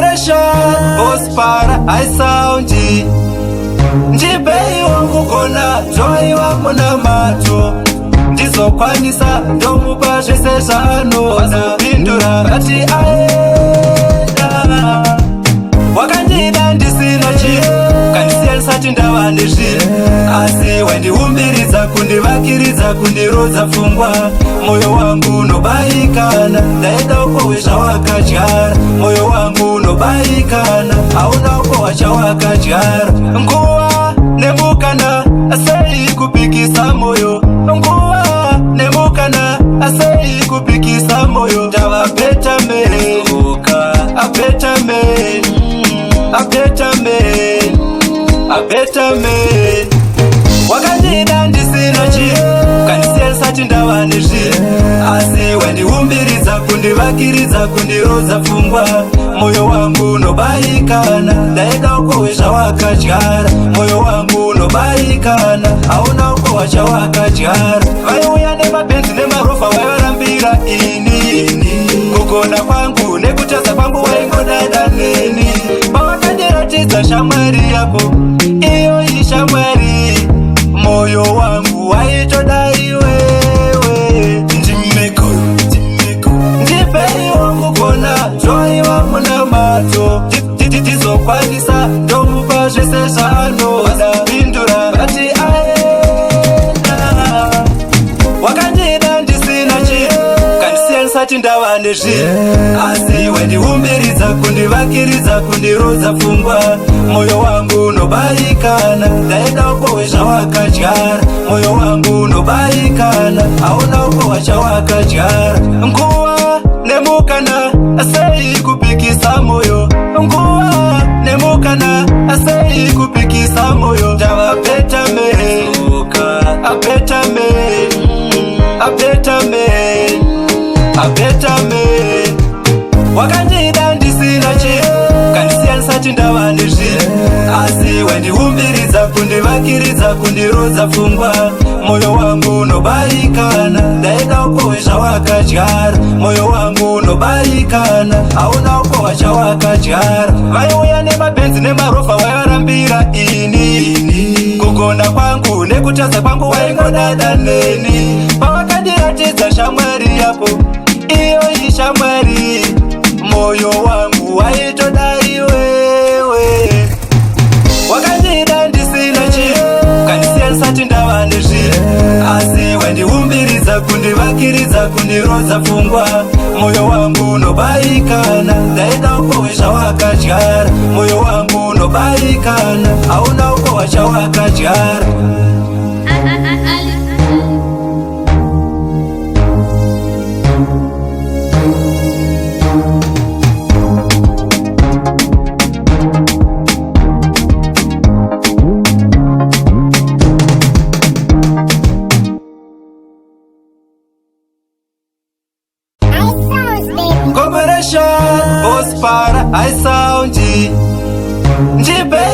Combination, boss para I sound Njibei wangu kona, joy wangu na macho ndizokwanisa ndomupa zvese zvaanozapindura bati aenda wakandida ndisina chinhu kandisiya ndisati ndava nezvinhu asi wandiumbiridza kundivakiridza kundirodza pfungwa moyo wangu unobayikana ndaenda uko wezvawakadyara moyo wangu unobayikana hauna uko wachawakadyara nguva nemukana sei kupikisa moyo nguva nemukana sei kupikisa moyo ndava better man a better man a better man a better man wakandida ndisina chinhu kandisiya ndisati ndava nezvinhu asi wandiumbiridza kundivakiridza kundirodza pfungwa moyo wangu unobayikana ndaenda uko wezvawakadyara moyo wangu unobayikana hauna uko wachawakadyara vaiuya nemabhenzi nemarovha vaivarambira ini kugona kwangu nekutaza kwangu waingodada neni pavakandiratidza shamwari yako iyo ishamwari moyo wangu waitoda iwewe ndipei wangu kona joy wangu na macho ndizokwanisa ndomupa zvese zvaanozapindura bati aenda wakandida ndisina chinhu kandisiya ndisati ndava nezvinhu asi wandiumbiridza kundivakiridza kundirodza pfungwa moyo wangu unobayikana ndaenda uko wezvawakadyara moyo wangu unobayikana hauna uko wachawakadyara nguva nemukana sei kupikisa moyo nguva nemukana sei kupikisa moyo ndava better man a better man a better man a better man wakandida ndisina chinhu kandisiya ndisati ndava nezvinhu asi wandiumbiridza kundivakiridza kundirodza pfungwa moyo wangu unobayikana ndaenda uko wezvawakadyara moyo wangu unobayikana hauna uko wachawakadyara vaiuya nemabhenzi nemarovha vaivarambira ini kugona kwangu nekutaza kwangu waingodada neni pavakandiratidza shamwari yako iyo ishamwari moyo wangu waitoda iwewe wakandida ndisina chinhu kandisiya ndisati ndava nezvinhu asi wandiumbiridza kundivakiridza kundirodza pfungwa moyo wangu unobayikana ndaenda uko wezvawakadyara moyo wangu unobayikana hauna uko wachawakadyara Combination, boss para I sound